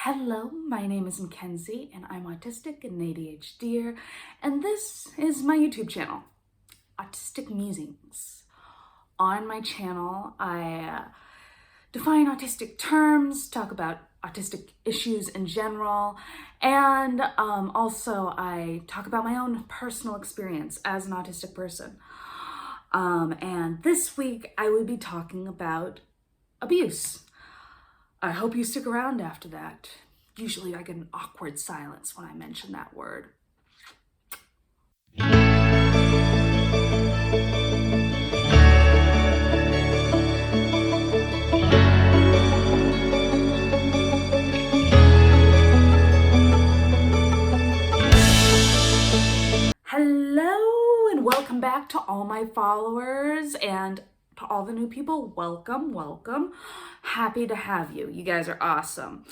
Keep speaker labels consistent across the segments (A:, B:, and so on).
A: Hello, my name is Mackenzie and I'm autistic and ADHDer, and this is my YouTube channel, Autistic Musings. On my channel, I define autistic terms, talk about autistic issues in general, and also I talk about my own personal experience as an autistic person. And this week I will be talking about abuse. I hope you stick around after that. Usually I get an awkward silence when I mention that word. Hello and welcome back to all my followers and to all the new people. Welcome. Happy to have you. You guys are awesome.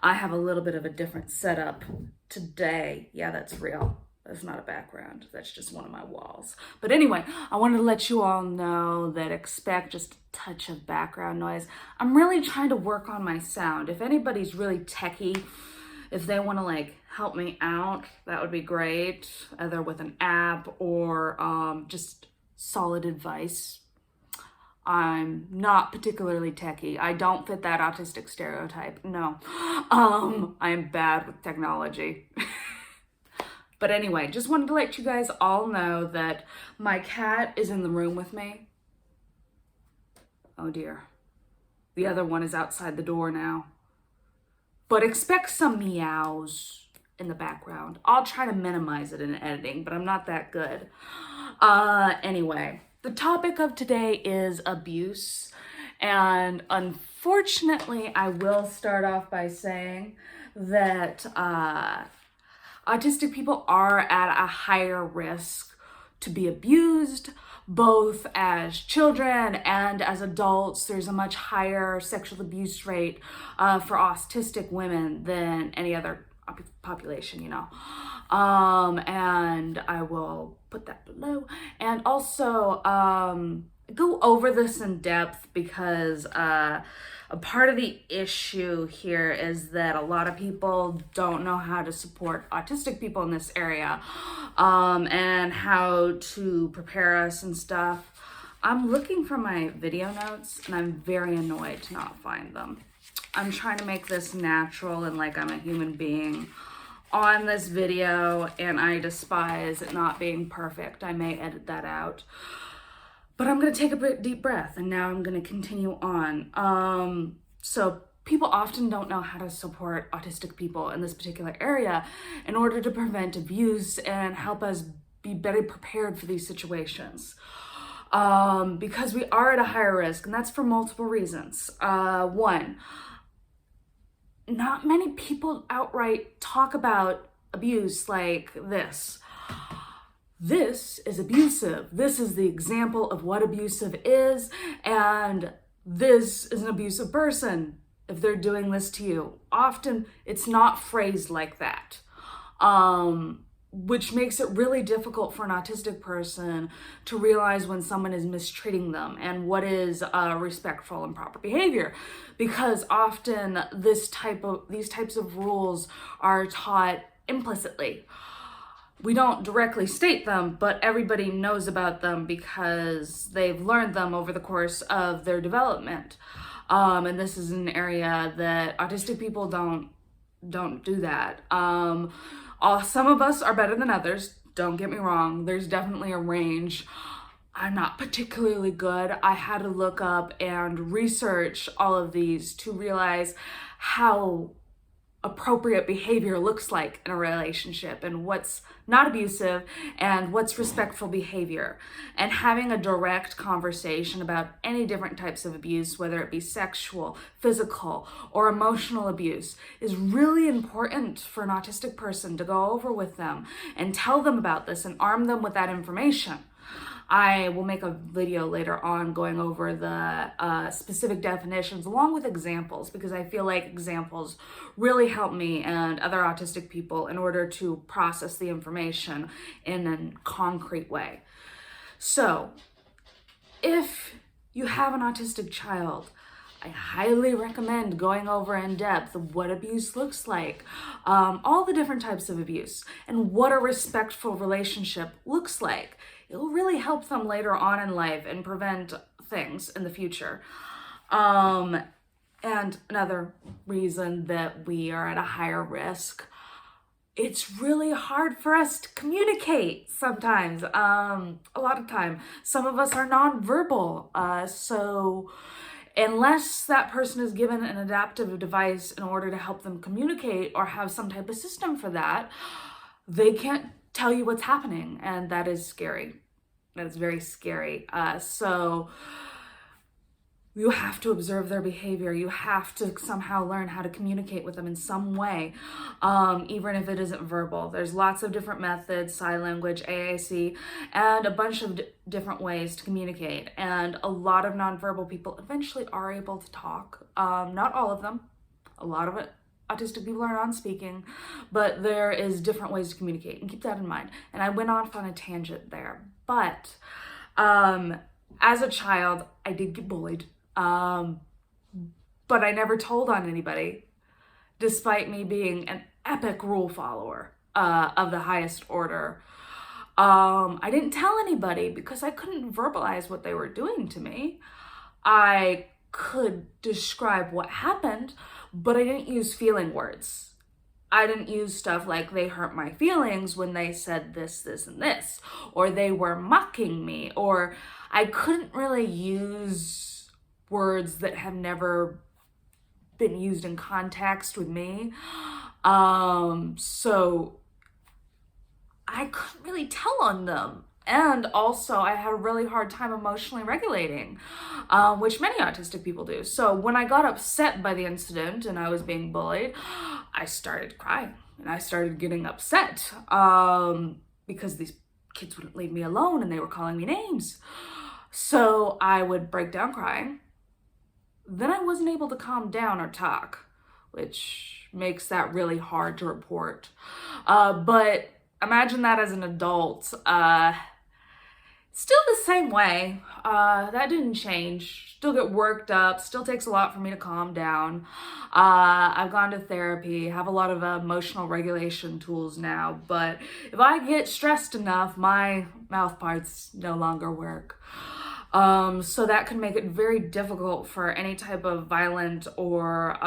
A: I have a little bit of a different setup today. Yeah, that's real. That's not a background. That's just one of my walls. But anyway, I wanted to let you all know that expect just a touch of background noise. I'm really trying to work on my sound. If anybody's really techie, if they want to help me out, that would be great, either with an app or just solid advice. I'm not particularly techie. I don't fit that autistic stereotype. No. I'm bad with technology. But anyway, just wanted to let you guys all know that my cat is in the room with me. Oh dear. The other one is outside the door now. But expect some meows in the background. I'll try to minimize it in editing, but I'm not that good. Anyway, the topic of today is abuse. And unfortunately, I will start off by saying that autistic people are at a higher risk to be abused, both as children and as adults. There's a much higher sexual abuse rate for autistic women than any other population, and I will put that below. And also go over this in depth because a part of the issue here is that a lot of people don't know how to support autistic people in this area and how to prepare us and stuff. I'm looking for my video notes and I'm very annoyed to not find them. I'm trying to make this natural and like I'm a human being on this video, and I despise it not being perfect. I may edit that out. But I'm going to take a deep breath, and now I'm going to continue on. So people often don't know how to support autistic people in this particular area in order to prevent abuse and help us be better prepared for these situations. Because we are at a higher risk, and that's for multiple reasons. One, not many people outright talk about abuse like this. This is abusive. This is the example of what abusive is, and this is an abusive person if they're doing this to you. Often it's not phrased like that, which makes it really difficult for an autistic person to realize when someone is mistreating them and what is respectful and proper behavior, because often these types of rules are taught implicitly. We don't directly state them, but everybody knows about them because they've learned them over the course of their development. And this is an area that autistic people don't do that. Some of us are better than others. Don't get me wrong. There's definitely a range. I'm not particularly good. I had to look up and research all of these to realize how appropriate behavior looks like in a relationship and what's not abusive and what's respectful behavior. And having a direct conversation about any different types of abuse, whether it be sexual, physical, or emotional abuse, is really important for an autistic person to go over with them and tell them about this and arm them with that information. I will make a video later on going over the specific definitions along with examples, because I feel like examples really help me and other autistic people in order to process the information in a concrete way. So if you have an autistic child, I highly recommend going over in depth what abuse looks like, all the different types of abuse, and what a respectful relationship looks like. It will really help them later on in life and prevent things in the future. And another reason that we are at a higher risk, it's really hard for us to communicate sometimes. A lot of time, some of us are nonverbal. So unless that person is given an adaptive device in order to help them communicate or have some type of system for that, they can't tell you what's happening. And that is scary. That is very scary. So you have to observe their behavior. You have to somehow learn how to communicate with them in some way, even if it isn't verbal. There's lots of different methods, sign language, AAC, and a bunch of different ways to communicate. And a lot of nonverbal people eventually are able to talk. Not all of them. A lot of autistic people are non-speaking, but there is different ways to communicate, and keep that in mind. And I went off on a tangent there, but as a child, I did get bullied. But I never told on anybody, despite me being an epic rule follower of the highest order. I didn't tell anybody because I couldn't verbalize what they were doing to me. I could describe what happened, but I didn't use feeling words. I didn't use stuff like they hurt my feelings when they said this, this, and this, or they were mocking me, or I couldn't really use words that have never been used in context with me. So I couldn't really tell on them. And also I had a really hard time emotionally regulating, which many autistic people do. So when I got upset by the incident and I was being bullied, I started crying and I started getting upset because these kids wouldn't leave me alone and they were calling me names. So I would break down crying. Then I wasn't able to calm down or talk, which makes that really hard to report. But imagine that as an adult. Still the same way. That didn't change. Still get worked up. Still takes a lot for me to calm down. I've gone to therapy, have a lot of emotional regulation tools now. But if I get stressed enough, my mouth parts no longer work. So that can make it very difficult for any type of violent or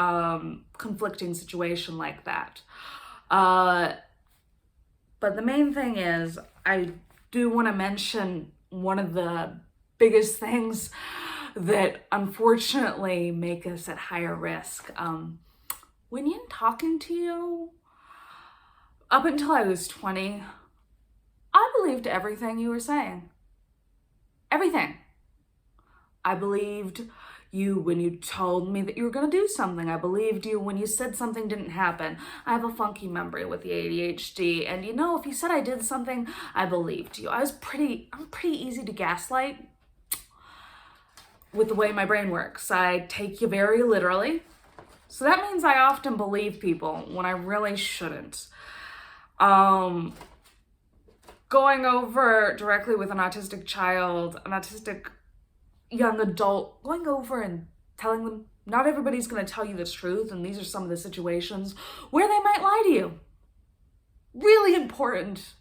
A: conflicting situation like that. But the main thing is, I do want to mention one of the biggest things that unfortunately make us at higher risk. When you're talking to you, up until I was 20, I believed everything you were saying. Everything. I believed you when you told me that you were going to do something. I believed you when you said something didn't happen. I have a funky memory with the ADHD. And if you said I did something, I believed you. I'm pretty easy to gaslight with the way my brain works. I take you very literally. So that means I often believe people when I really shouldn't. Going over directly with an autistic child, an autistic young adult, going over and telling them not everybody's going to tell you the truth, and these are some of the situations where they might lie to you. Really important.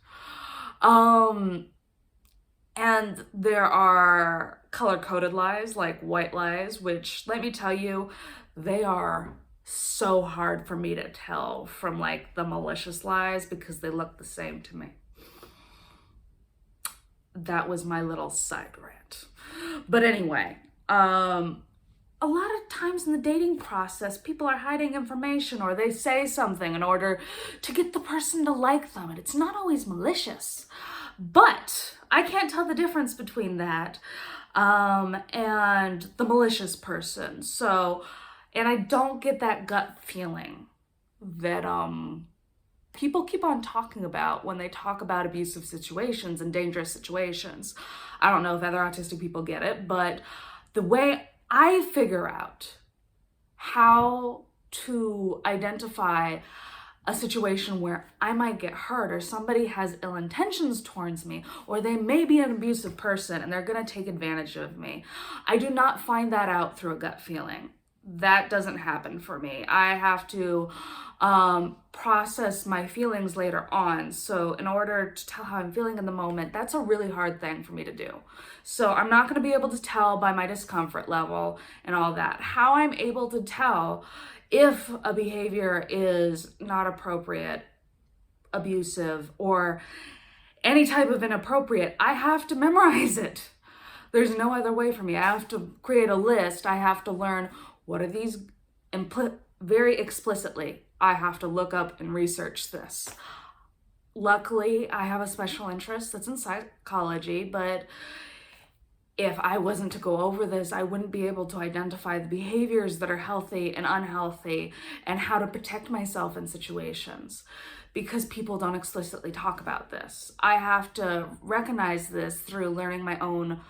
A: And there are color-coded lies, like white lies, which, let me tell you, they are so hard for me to tell from like the malicious lies because they look the same to me. That was my little side rant. But anyway, a lot of times in the dating process, people are hiding information or they say something in order to get the person to like them. And it's not always malicious. But I can't tell the difference between that and the malicious person. So, and I don't get that gut feeling that people keep on talking about when they talk about abusive situations and dangerous situations. I don't know if other autistic people get it, but the way I figure out how to identify a situation where I might get hurt or somebody has ill intentions towards me, or they may be an abusive person and they're going to take advantage of me, I do not find that out through a gut feeling. That doesn't happen for me. I have to process my feelings later on. So in order to tell how I'm feeling in the moment, that's a really hard thing for me to do. So I'm not going to be able to tell by my discomfort level and all that. How I'm able to tell if a behavior is not appropriate, abusive, or any type of inappropriate, I have to memorize it. There's no other way for me. I have to create a list. I have to learn what are these very explicitly. I have to look up and research this. Luckily, I have a special interest that's in psychology, but if I wasn't to go over this, I wouldn't be able to identify the behaviors that are healthy and unhealthy and how to protect myself in situations, because people don't explicitly talk about this. I have to recognize this through learning my own,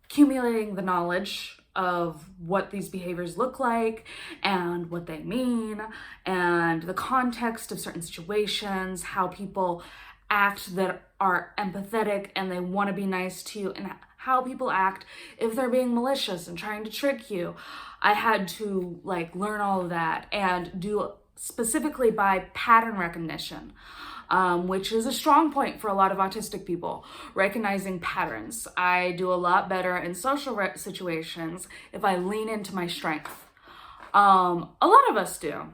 A: accumulating the knowledge of what these behaviors look like and what they mean and the context of certain situations, how people act that are empathetic and they want to be nice to you, and how people act if they're being malicious and trying to trick you. I had to learn all of that and do specifically by pattern recognition, which is a strong point for a lot of autistic people, recognizing patterns. I do a lot better in social situations if I lean into my strength. A lot of us do.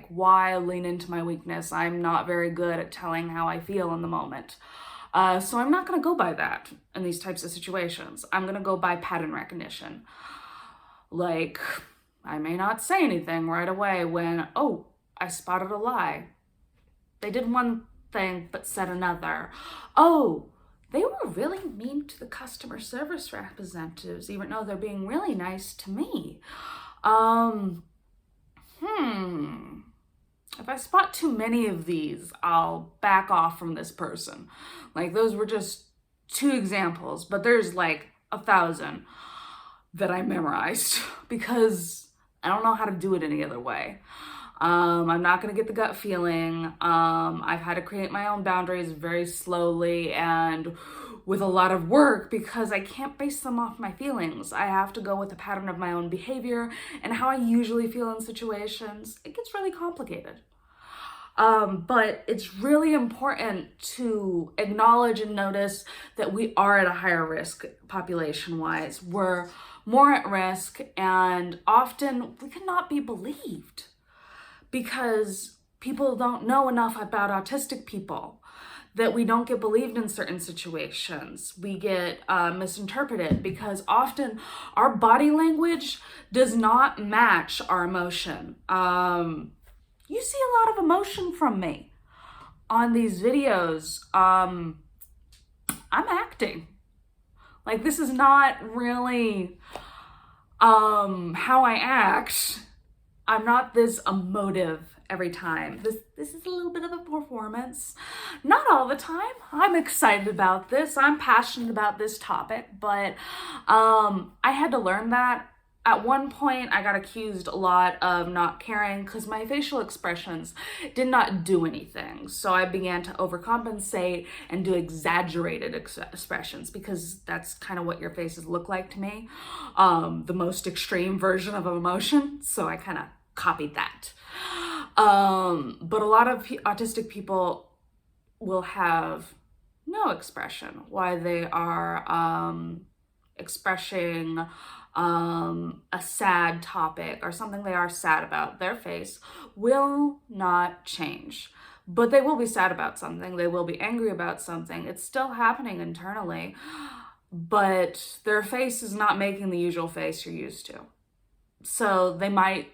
A: Why lean into my weakness? I'm not very good at telling how I feel in the moment. So I'm not going to go by that in these types of situations. I'm going to go by pattern recognition. I may not say anything right away when, oh, I spotted a lie. They did one thing but said another. Oh, they were really mean to the customer service representatives, even though they're being really nice to me. If I spot too many of these, I'll back off from this person. Those were just 2 examples, but there's 1,000 that I memorized because I don't know how to do it any other way. I'm not going to get the gut feeling. I've had to create my own boundaries very slowly and with a lot of work because I can't base them off my feelings. I have to go with a pattern of my own behavior and how I usually feel in situations. It gets really complicated. But it's really important to acknowledge and notice that we are at a higher risk population-wise. We're more at risk, and often we cannot be believed because people don't know enough about autistic people, that we don't get believed in certain situations. We get misinterpreted because often our body language does not match our emotion. You see a lot of emotion from me on these videos. I'm acting. This is not really how I act. I'm not this emotive every time. This is a little bit of a performance. Not all the time. I'm excited about this. I'm passionate about this topic, but I had to learn that. At one point, I got accused a lot of not caring because my facial expressions did not do anything. So I began to overcompensate and do exaggerated expressions because that's kind of what your faces look like to me. The most extreme version of emotion. So I kind of copied that. But a lot of autistic people will have no expression while they are expressing a sad topic or something they are sad about. Their face will not change, but they will be sad about something. They will be angry about something. It's still happening internally, but their face is not making the usual face you're used to. So they might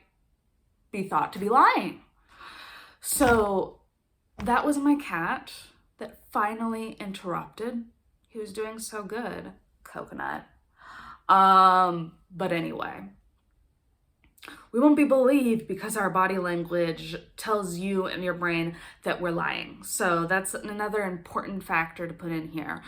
A: be thought to be lying. So that was my cat that finally interrupted. He was doing so good. Coconut. But anyway, We won't be believed because our body language tells you and your brain that we're lying. So that's another important factor to put in here,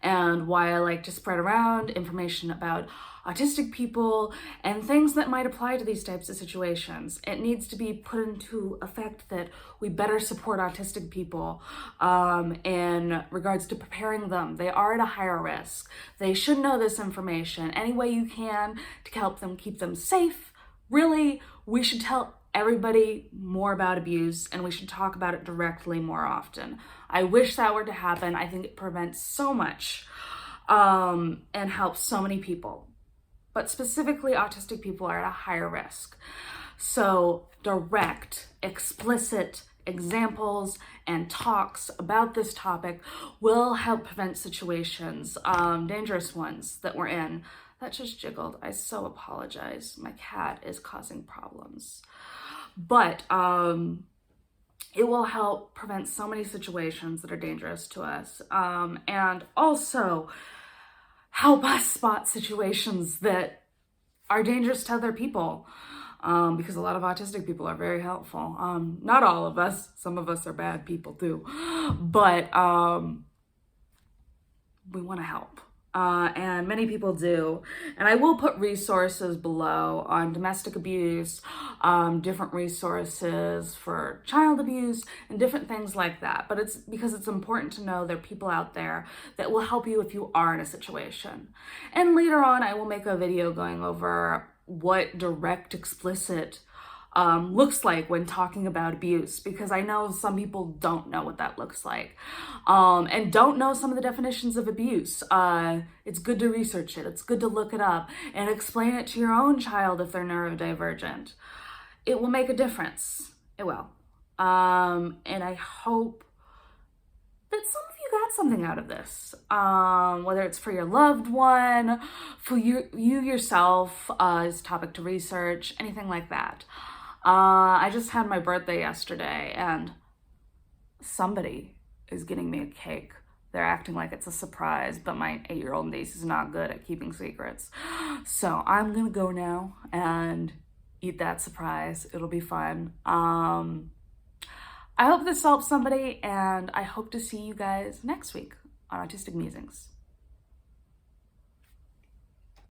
A: and why I like to spread around information about autistic people and things that might apply to these types of situations. It needs to be put into effect that we better support autistic people in regards to preparing them. They are at a higher risk. They should know this information any way you can to help them keep them safe. Really, we should tell everybody more about abuse, and we should talk about it directly more often. I wish that were to happen. I think it prevents so much and helps so many people. But specifically, autistic people are at a higher risk. So direct, explicit examples and talks about this topic will help prevent situations, dangerous ones that we're in. That just jiggled. I so apologize. My cat is causing problems. But it will help prevent so many situations that are dangerous to us, and also help us spot situations that are dangerous to other people, because a lot of autistic people are very helpful. Not all of us. Some of us are bad people too. But we want to help. And many people do. And I will put resources below on domestic abuse, different resources for child abuse, and different things like that. But it's because it's important to know there are people out there that will help you if you are in a situation. And later on, I will make a video going over what direct, explicit looks like when talking about abuse, because I know some people don't know what that looks like, and don't know some of the definitions of abuse. It's good to research it. It's good to look it up and explain it to your own child if they're neurodivergent. It will make a difference. It will. And I hope that some of you got something out of this, whether it's for your loved one, for you yourself, as a topic to research, anything like that. I just had my birthday yesterday, and somebody is getting me a cake. They're acting like it's a surprise, but my 8-year-old niece is not good at keeping secrets. So I'm gonna go now and eat that surprise. It'll be fun. I hope this helps somebody, and I hope to see you guys next week on Autistic Musings.